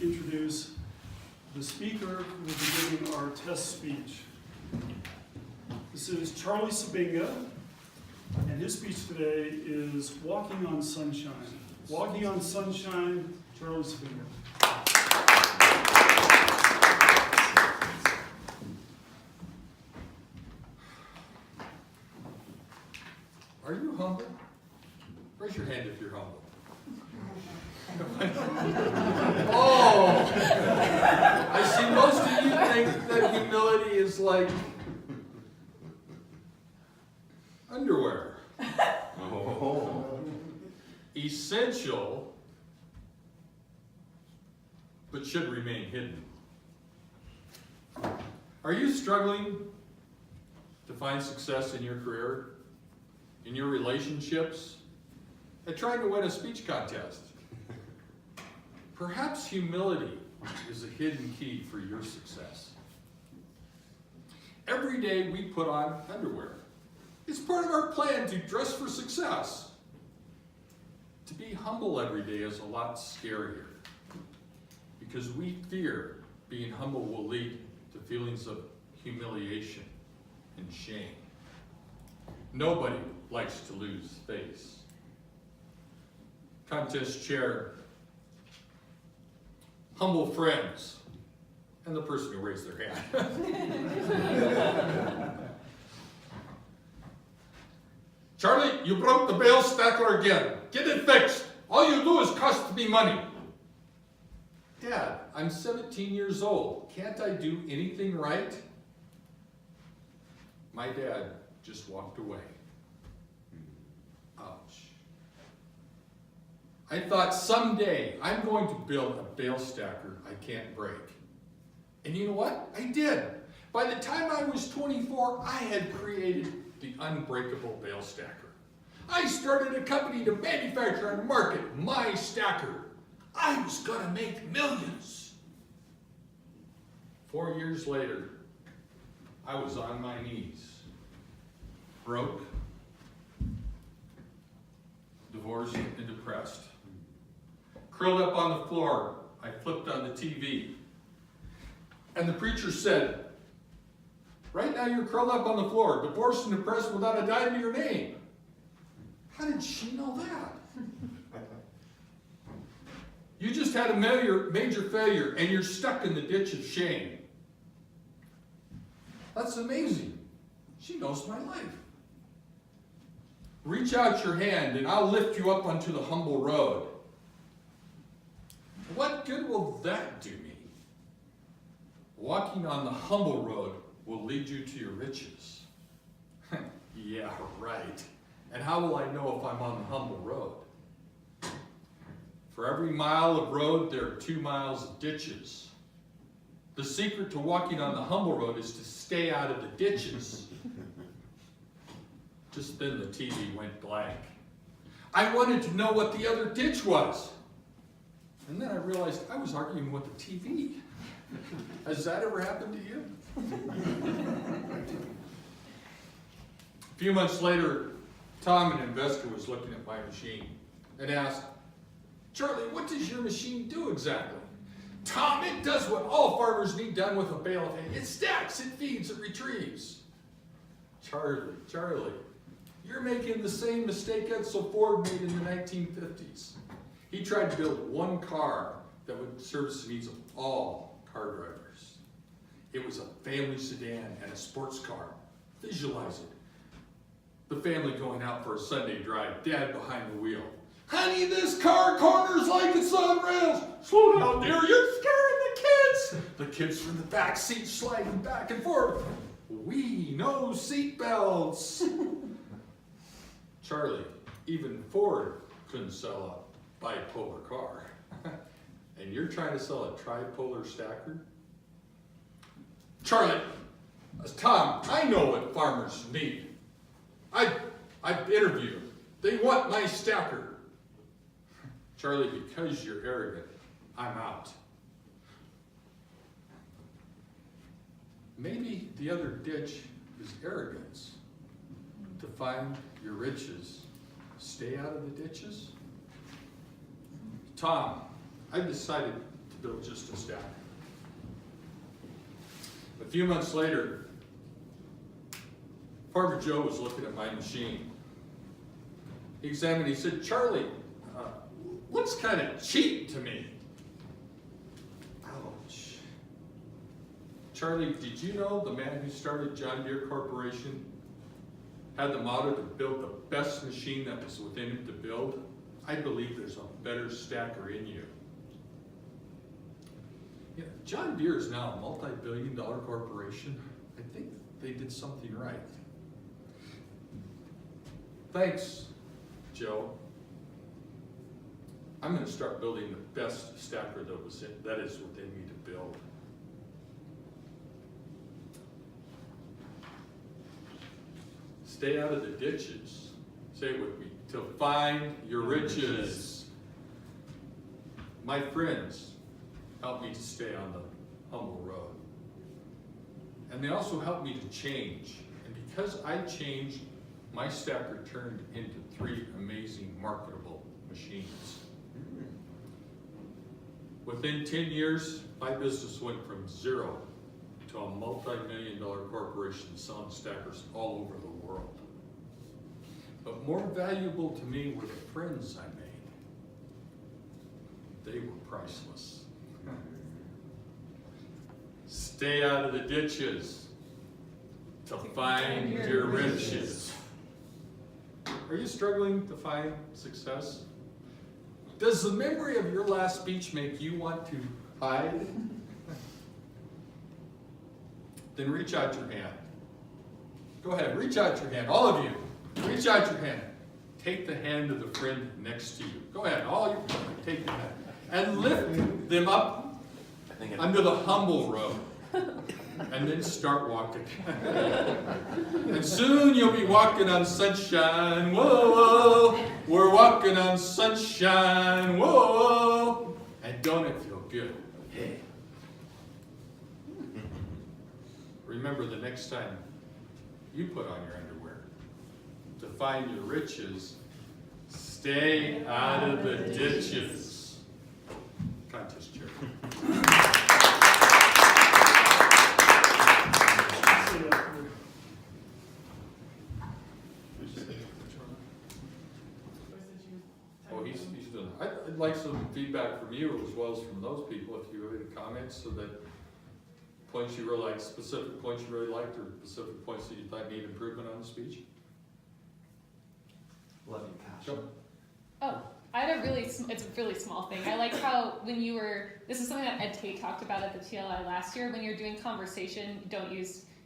introduce the speaker who will be giving our test speech. This is Charlie Sabinga, and his speech today is Walking on Sunshine. Walking on Sunshine, Charlie Sabinga. Are you humble? Raise your hand if you're humble. Oh! I see most of you think that humility is like underwear. Oh. Essential, but should remain hidden. Are you struggling to find success in your career, in your relationships, at trying to win a speech contest? Perhaps humility is a hidden key for your success. Every day we put on underwear. It's part of our plan to dress for success. To be humble every day is a lot scarier because we fear being humble will lead to feelings of humiliation and shame. Nobody likes to lose face. Contest chair, humble friends, and the person who raised their hand. Charlie, you broke the bale stacker again. Get it fixed. All you do is cost me money. Dad, I'm 17 years old. Can't I do anything right? My dad just walked away. Ouch. I thought someday I'm going to build a bale stacker I can't break. And you know what? I did. By the time I was 24, I had created the unbreakable bale stacker. I started a company to manufacture and market my stacker. I was gonna make millions. 4 years later, I was on my knees, broke, divorced, and depressed. Curled up on the floor, I flipped on the TV. And the preacher said, right now you're curled up on the floor, divorced and depressed without a dime to your name. How did she know that? You just had a major failure and you're stuck in the ditch of shame. That's amazing. She knows my life. Reach out your hand and I'll lift you up onto the humble road. What good will that do me? Walking on the humble road will lead you to your riches. Yeah, right. And how will I know if I'm on the humble road? For every mile of road, there are 2 miles of ditches. The secret to walking on the humble road is to stay out of the ditches. Just then the TV went blank. I wanted to know what the other ditch was. And then I realized I was arguing with the TV. Has that ever happened to you? A few months later, Tom, an investor, was looking at my machine and asked, Charlie, what does your machine do exactly? Tom, it does what all farmers need done with a bale of hay. It stacks, it feeds, it retrieves. Charlie, you're making the same mistake Edsel Ford made in the 1950s. He tried to build one car that would service the needs of all car drivers. It was a family sedan and a sports car. Visualize it. The family going out for a Sunday drive, Dad behind the wheel. Honey, this car corners like it's on rails. Slow down, dear, you're scaring the kids. The kids from the back seat sliding back and forth. We know seat belts. Charlie, even Ford couldn't sell a bipolar car. And you're trying to sell a tripolar stacker? Charlie, Tom, I know what farmers need. I've interviewed. They want my stacker. Charlie, because you're arrogant, I'm out. Maybe the other ditch is arrogance. To find your riches, stay out of the ditches. Tom, I've decided to build just a stacker. A few months later, Farmer Joe was looking at my machine. He examined it, he said, "Charlie, looks kind of cheap to me." Ouch. Charlie, did you know the man who started John Deere Corporation had the motto to build the best machine that was within him to build? I believe there's a better stacker in you. Yeah, John Deere is now a multi-billion-dollar corporation. I think they did something right. Thanks, Joe. I'm going to start building the best stacker that is within me to build. Stay out of the ditches. Say it with me. To find your riches. My friends helped me to stay on the humble road. And they also helped me to change. And because I changed, my stacker turned into 3 amazing marketable machines. Within 10 years, my business went from 0 to a multi-million-dollar corporation selling stackers all over the world. But more valuable to me were the friends I made. They were priceless. Stay out of the ditches to find your riches. Are you struggling to find success? Does the memory of your last speech make you want to hide? Then reach out your hand. Go ahead, reach out your hand, all of you. Reach out your hand. Take the hand of the friend next to you. Go ahead, all you take the hand. And lift them up under the humble road. And then start walking. And soon you'll be walking on sunshine. Whoa, whoa. We're walking on sunshine. Whoa. And don't it feel good? Hey. Remember the next time you put on your underwear to find your riches, stay out of the ditches. Contest chair. Oh, he's done. I'd like some feedback from you as well as from those people, if you have any comments, so that points you really liked, specific points you really liked, or specific points that you thought need improvement on the speech. Love you, passion. Oh, I had it's a really small thing. I like how when this is something that Ed Tate talked about at the TLI last year, when you're doing conversation,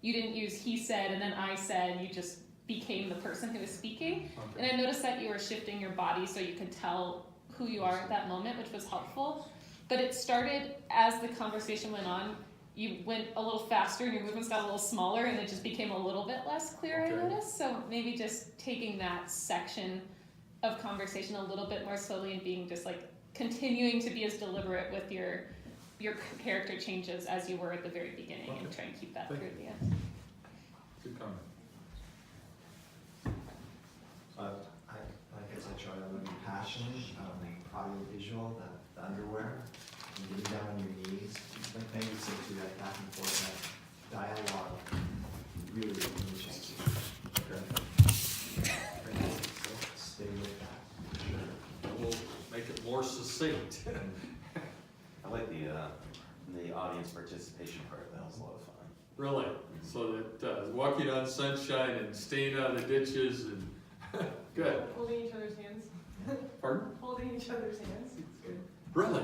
you didn't use he said and then I said, you just became the person who was speaking. Okay. And I noticed that you were shifting your body so you could tell who you are at that moment, which was helpful. But it started as the conversation went on, you went a little faster and your movements got a little smaller and it just became a little bit less clear, Okay. I noticed. So maybe just taking that section of conversation a little bit more slowly and being just like continuing to be as deliberate with your character changes as you were at the very beginning, and try and keep that through the end. Good comment. Like I said, Charlie, I love your passion, audio visual, the underwear, and getting down on your knees. Like Maggie said too, that back and forth, that dialogue really changes. Stay with that, for sure. We'll make it more succinct. I like the audience participation part. That was a lot of fun. Really, so that walking on sunshine and staying out of the ditches and good. Holding each other's hands. Pardon? Holding each other's hands. It's good. Really?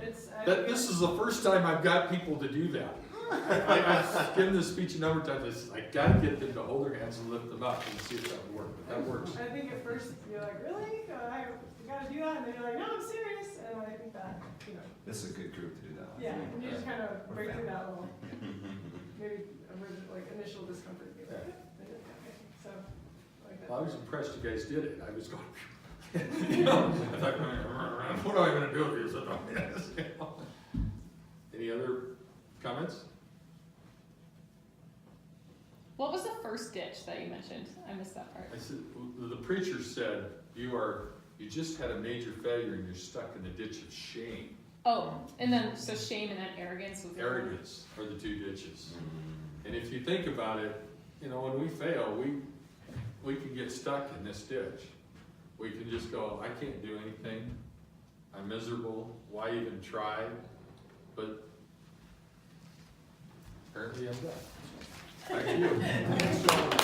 It's, This is the first time I've got people to do that. I've given this speech a number of times. I said, I gotta get them to hold their hands and lift them up and see if that would work. But that works. I think at first you're like, really? You gotta do that? And then you're like, no, I'm serious. And I think that, This is a good group to do that with. yeah, and you just kind of We're break through family. that little, maybe like initial discomfort. You're like, okay. So, like that. Well, I was impressed you guys did it. I was going, you know, I thought, what am I gonna do with this? Any other comments? What was the first ditch that you mentioned? I missed that part. I said, the preacher said, you just had a major failure and you're stuck in the ditch of shame. Oh, and then, so shame and then arrogance was the other one. Arrogance are the two ditches. Mm. And if you think about it, you know, when we fail, we can get stuck in this ditch. We can just go, I can't do anything. I'm miserable. Why even try? But apparently I'm done. Thank you.